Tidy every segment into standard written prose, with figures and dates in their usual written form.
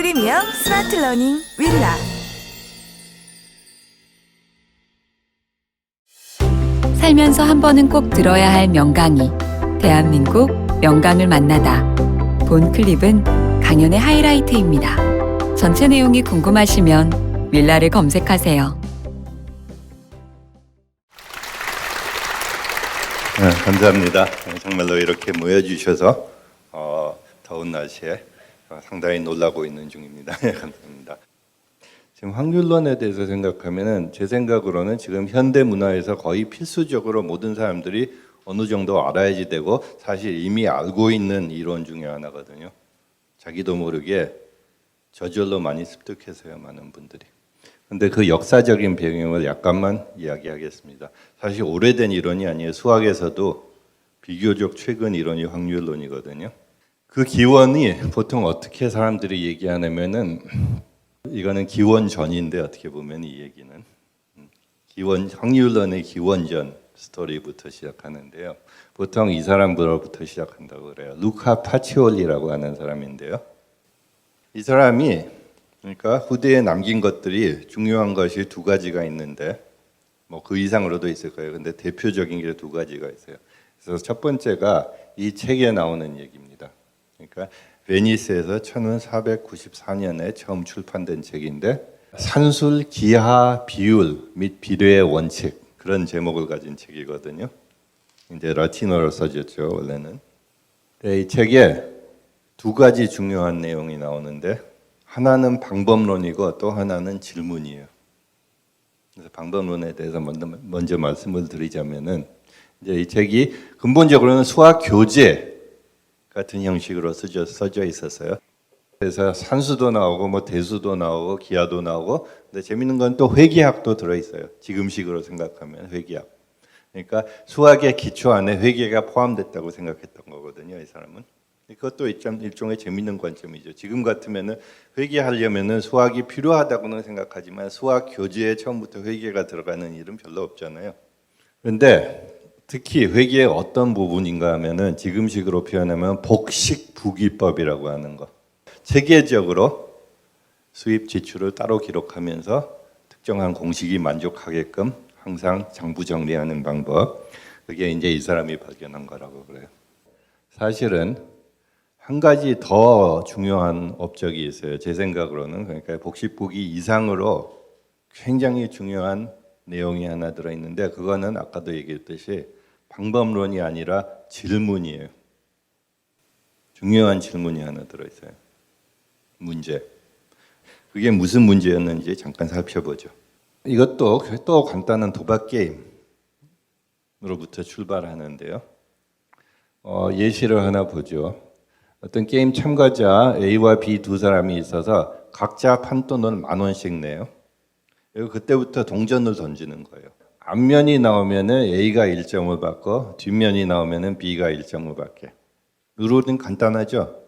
프리미엄 스마트 러닝 윌라. 살면서 한 번은 꼭 들어야 할 명강의. 대한민국 명강을 만나다. 본 클립은 강연의 하이라이트입니다. 전체 내용이 궁금하시면 윌라를 검색하세요. 네, 감사합니다. 정말로 이렇게 모여주셔서 더운 날씨에 상당히 놀라고 있는 중입니다. 감사합니다. 지금 확률론에 대해서 생각하면은 제 생각으로는 지금 현대 문화에서 거의 필수적으로 모든 사람들이 어느 정도 알아야지 되고 사실 이미 알고 있는 이론 중에 하나거든요. 자기도 모르게 저절로 많이 습득해서요, 많은 분들이. 근데 그 역사적인 배경을 약간만 이야기하겠습니다. 사실 오래된 이론이 아니에요. 수학에서도 비교적 최근 이론이 확률론이거든요. 그 기원이 보통 어떻게 사람들이 얘기하냐면은 이거는 기원 전인데 어떻게 보면 이 얘기는 기원 확률론의 기원전 스토리부터 시작하는데요. 보통 이 사람으로부터 시작한다고 그래요. 루카 파치올리라고 하는 사람인데요. 이 사람이 그러니까 후대에 남긴 것들이 중요한 것이 두 가지가 있는데 뭐 그 이상으로도 있을 거예요. 근데 대표적인 게 두 가지가 있어요. 그래서 첫 번째가 이 책에 나오는 얘기입니다. 그러니까 베니스에서 1494년에 처음 출판된 책인데 산술, 기하, 비율 및 비례의 원칙 그런 제목을 가진 책이거든요. 이제 라틴어로 써졌죠 원래는. 이 책에 두 가지 중요한 내용이 나오는데 하나는 방법론이고 또 하나는 질문이에요. 그래서 방법론에 대해서 먼저 말씀을 드리자면은 이제 이 책이 근본적으로는 수학 교재 같은 형식으로 써져 있었어요. 그래서 산수도 나오고 뭐 대수도 나오고 기하도 나오고 근데 재밌는 건 또 회계학도 들어 있어요. 지금식으로 생각하면 회계학. 그러니까 수학의 기초 안에 회계가 포함됐다고 생각했던 거거든요, 이 사람은. 그것도 일종의 재밌는 관점이죠. 지금 같으면은 회계하려면은 수학이 필요하다고는 생각하지만 수학 교재에 처음부터 회계가 들어가는 일은 별로 없잖아요. 그런데 특히 회계의 어떤 부분인가 하면은 지금식으로 표현하면 복식부기법이라고 하는 거. 체계적으로 수입 지출을 따로 기록하면서 특정한 공식이 만족하게끔 항상 장부 정리하는 방법. 그게 이제 이 사람이 발견한 거라고 그래요. 사실은 한 가지 더 중요한 업적이 있어요. 제 생각으로는 그러니까 복식부기 이상으로 굉장히 중요한 내용이 하나 들어있는데 그거는 아까도 얘기했듯이 방법론이 아니라 질문이에요. 중요한 질문이 하나 들어있어요. 문제. 그게 무슨 문제였는지 잠깐 살펴보죠. 이것도 또 간단한 도박 게임으로부터 출발하는데요. 예시를 하나 보죠. 어떤 게임 참가자 A와 B 두 사람이 있어서 각자 판돈을 10,000원씩 내요. 그리고 그때부터 동전을 던지는 거예요. 앞면이 나오면은 A가 1점을 받고 뒷면이 나오면은 B가 1점을 받게. 룰은 간단하죠.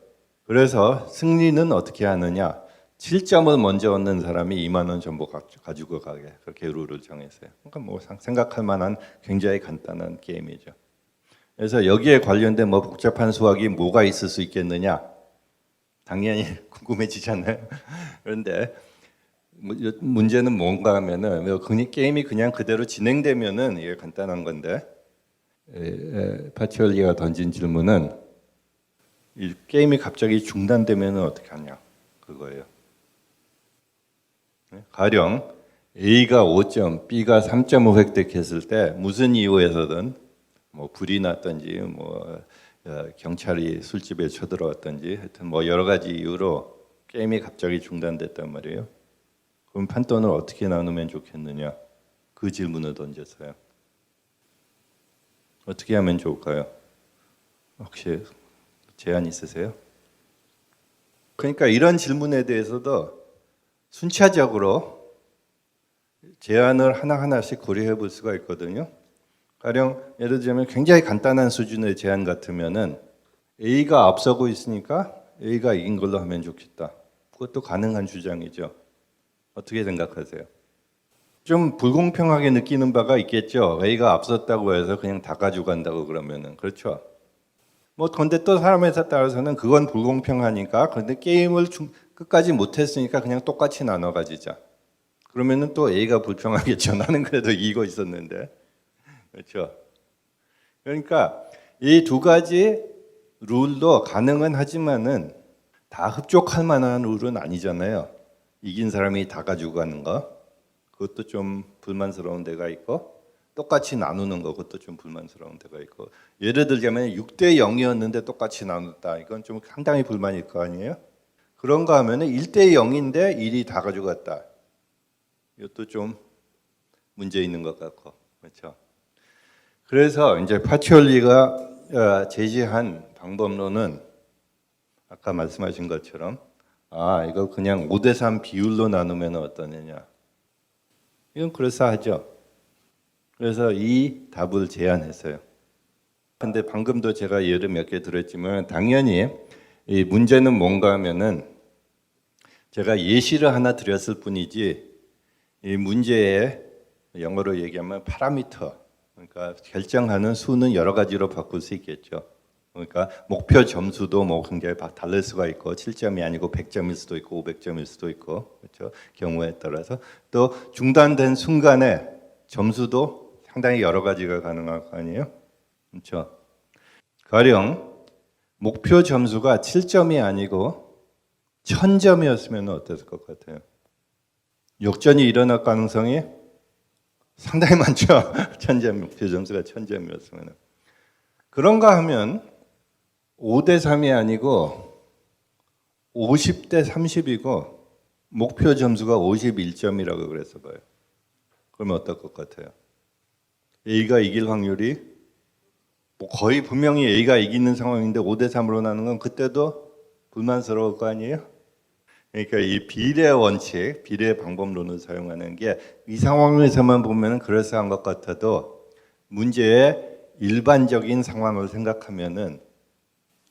그래서 승리는 어떻게 하느냐? 7점을 먼저 얻는 사람이 2만 원 전부 가지고 가게. 그렇게 룰을 정했어요. 그러니까 뭐 생각할 만한 굉장히 간단한 게임이죠. 그래서 여기에 관련된 뭐 복잡한 수학이 뭐가 있을 수 있겠느냐? 당연히 궁금해지잖아요. 그런데 문제는 뭔가 하면은 게임이 그냥 그대로 진행되면은 이게 간단한 건데 파치올리가 던진 질문은 이 게임이 갑자기 중단되면은 어떻게 하냐 그거예요. 가령 A가 5점, B가 3점을 획득했을 때 무슨 이유에서든 뭐 불이 났든지 뭐 경찰이 술집에 쳐들어왔든지 하여튼 뭐 여러 가지 이유로 게임이 갑자기 중단됐단 말이에요. 그럼 판돈을 어떻게 나누면 좋겠느냐? 그 질문을 던졌어요. 어떻게 하면 좋을까요? 혹시 제안 있으세요? 그러니까 이런 질문에 대해서도 순차적으로 제안을 하나하나씩 고려해 볼 수가 있거든요. 가령 예를 들자면 굉장히 간단한 수준의 제안 같으면은 A가 앞서고 있으니까 A가 이긴 걸로 하면 좋겠다. 그것도 가능한 주장이죠. 어떻게 생각하세요? 좀 불공평하게 느끼는 바가 있겠죠. A가 앞섰다고 해서 그냥 다 가져간다고 그러면은 그렇죠. 뭐 근데 또 사람에 따라서는 그건 불공평하니까 근데 게임을 끝까지 못했으니까 그냥 똑같이 나눠 가지자. 그러면은 또 A가 불평하겠죠. 나는 그래도 이기고 있었는데. 그렇죠. 그러니까 이 두 가지 룰도 가능은 하지만은 다 흡족할 만한 룰은 아니잖아요. 이긴 사람이 다 가지고 가는 거. 그것도 좀 불만스러운 데가 있고 똑같이 나누는 거 그것도 좀 불만스러운 데가 있고 예를 들자면 6대 0이었는데 똑같이 나눴다. 이건 좀 상당히 불만일 거 아니에요? 그런가 하면은 1대 0인데 1이 다 가져갔다. 이것도 좀 문제 있는 것 같고. 그렇죠? 그래서 이제 파치올리가 제시한 방법론은 아까 말씀하신 것처럼 이거 그냥 5대3 비율로 나누면 어떠느냐. 이건 그럴싸하죠. 그래서 이 답을 제안했어요. 근데 방금도 제가 예를 몇 개 들었지만 당연히 이 문제는 뭔가 하면은 제가 예시를 하나 드렸을 뿐이지 이 문제에 영어로 얘기하면 파라미터 그러니까 결정하는 수는 여러 가지로 바꿀 수 있겠죠. 그러니까 목표 점수도 뭐 굉장히 다를 수가 있고 7점이 아니고 100점일 수도 있고 500점일 수도 있고 그렇죠. 경우에 따라서 또 중단된 순간에 점수도 상당히 여러 가지가 가능할 거 아니에요. 그렇죠. 가령 목표 점수가 7점이 아니고 1000점이었으면 어땠을 것 같아요? 역전이 일어날 가능성이 상당히 많죠. 1000점 목표 점수가 1000점이었으면 그런가 하면 5대3이 아니고 50대 30이고 목표 점수가 51점이라고 그래서 봐요. 그러면 어떨 것 같아요? A가 이길 확률이 뭐 거의 분명히 A가 이기는 상황인데 5대3으로 나는 건 그때도 불만스러울 거 아니에요? 그러니까 이 비례 원칙, 비례 방법론을 사용하는 게 이 상황에서만 보면 그럴싸한 것 같아도 문제의 일반적인 상황을 생각하면은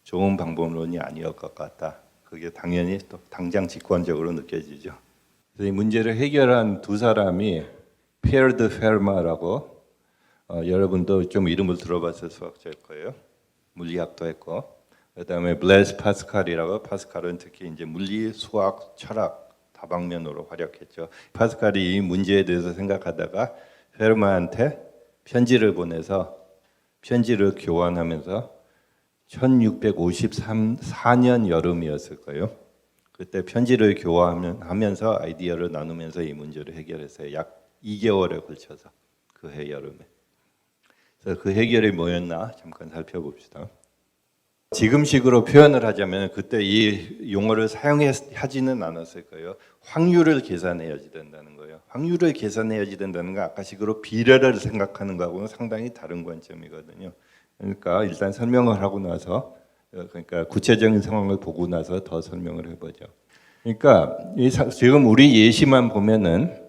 좋은 방법론이 아니었을 것 같다. 그게 당연히 또 당장 직관적으로 느껴지죠. 그래서 이 문제를 해결한 두 사람이 피에르 페르마라고 여러분도 좀 이름을 들어봤을 수학자일 거예요. 물리학도 했고 그다음에 블레스 파스칼이라고 파스칼은 특히 이제 물리, 수학, 철학 다방면으로 활약했죠. 파스칼이 이 문제에 대해서 생각하다가 페르마한테 편지를 보내서 편지를 교환하면서 1654년 여름이었을 거예요. 그때 편지를 교환하면서 아이디어를 나누면서 이 문제를 해결했어요. 약 2개월에 걸쳐서 그 해 여름에. 그래서 그 해결이 뭐였나 잠깐 살펴봅시다. 지금식으로 표현을 하자면 그때 이 용어를 사용하지는 않았을 거예요. 확률을 계산해야지 된다는 거예요. 확률을 계산해야지 된다는 건 아까식으로 비례를 생각하는 거하고는 상당히 다른 관점이거든요. 그러니까 일단 설명을 하고 나서 그러니까 구체적인 상황을 보고 나서 더 설명을 해보죠. 그러니까 지금 우리 예시만 보면은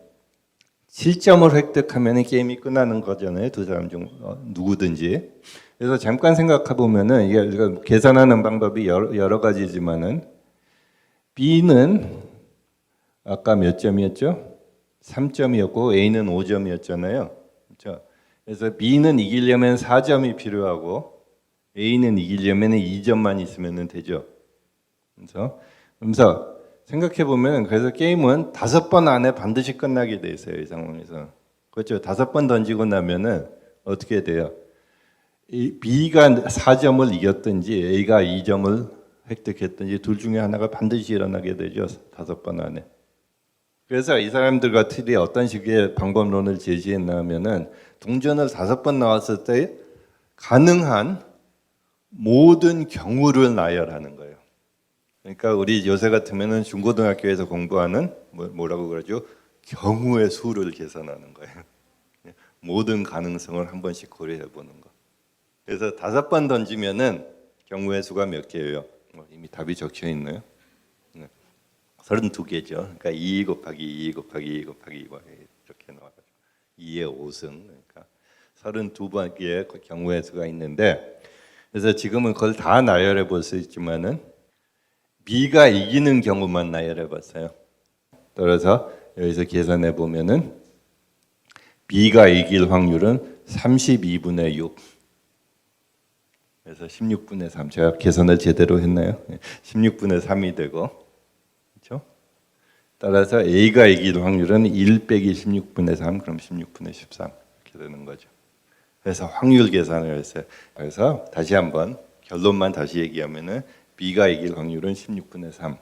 7점을 획득하면 게임이 끝나는 거잖아요. 두 사람 중 누구든지. 그래서 잠깐 생각해 보면은 이게 계산하는 방법이 여러 가지지만은 B는 아까 몇 점이었죠? 3점이었고 A는 5점이었잖아요. 그렇죠? 그래서 B는 이기려면 4점이 필요하고 A는 이기려면 2점만 있으면 되죠. 그래서 생각해 보면 그래서 게임은 5번 안에 반드시 끝나게 돼 있어요. 이 상황에서. 그렇죠. 5번 던지고 나면은 어떻게 돼요? B가 4점을 이겼든지 A가 2점을 획득했든지 둘 중에 하나가 반드시 일어나게 되죠. 5번 안에. 그래서 이 사람들 같은 어떤 식의 방법론을 제시했나 하면은 동전을 5번 나왔을 때 가능한 모든 경우를 나열하는 거예요. 그러니까 우리 요새 같으면은 중고등학교에서 공부하는 뭐라고 그러죠? 경우의 수를 계산하는 거예요. 모든 가능성을 한 번씩 고려해 보는 거. 그래서 5번 던지면은 경우의 수가 몇 개예요? 이미 답이 적혀 있네요. 32개죠. 그러니까 2 곱하기 2 곱하기 2 곱하기 2 이렇게 나와가지고 2의 5승. 그러니까 32번의 경우의 수가 있는데 그래서 지금은 그걸 다 나열해 볼 수 있지만은 B가 이기는 경우만 나열해 봤어요. 따라서 여기서 계산해 보면은 B가 이길 확률은 32분의 6. 그래서 16분의 3. 제가 계산을 제대로 했나요? 16분의 3이 되고, 그렇죠? 따라서 A가 이길 확률은 1 빼기 16분의 3, 그럼 16분의 13 이렇게 되는 거죠. 그래서 확률 계산을 했어요. 그래서 다시 한번 결론만 다시 얘기하면은 B가 이길 확률은 16분의 3,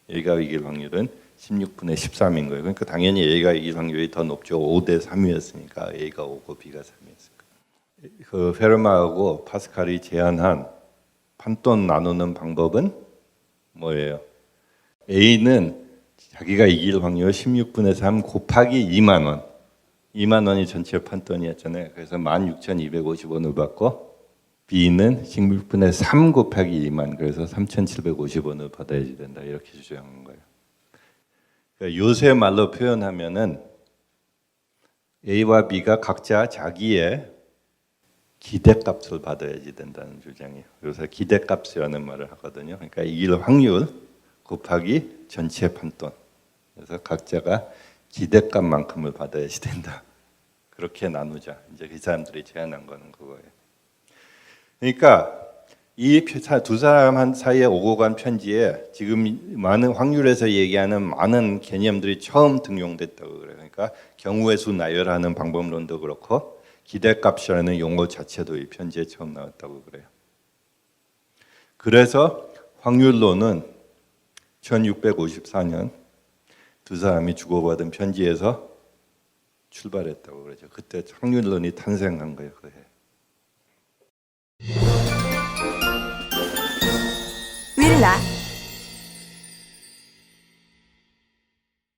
A가 이길 확률은 16분의 13인 거예요. 그러니까 당연히 A가 이길 확률이 더 높죠. 5대 3이었으니까 A가 5고 B가 3이었으니까. 그 페르마하고 파스칼이 제안한 판돈 나누는 방법은 뭐예요? A는 자기가 이길 확률 16분의 3 곱하기 2만 원. 2만 원이 전체 판돈이었잖아요. 그래서 16,250원을 받고 B는 16분의 3 곱하기 2만, 그래서 3,750원을 받아야지 된다. 이렇게 주장한 거예요. 그러니까 요새 말로 표현하면은 A와 B가 각자 자기의 기대값을 받아야지 된다는 주장이에요. 요새 기대값이라는 말을 하거든요. 그러니까 이길 확률 곱하기 전체 판돈. 그래서 각자가 기대값만큼을 받아야지 된다. 그렇게 나누자. 이제 그 사람들이 제안한 거는 그거예요. 그러니까 이 두 사람 사이에 오고 간 편지에 지금 많은 확률에서 얘기하는 많은 개념들이 처음 등용됐다고 그래요. 그러니까 경우의 수 나열하는 방법론도 그렇고 기대값이라는 용어 자체도 이 편지에 처음 나왔다고 그래요. 그래서 확률론은 1654년 두 사람이 주고받은 편지에서 출발했다고 그러죠. 그때 확률론이 탄생한 거예요. 그 해.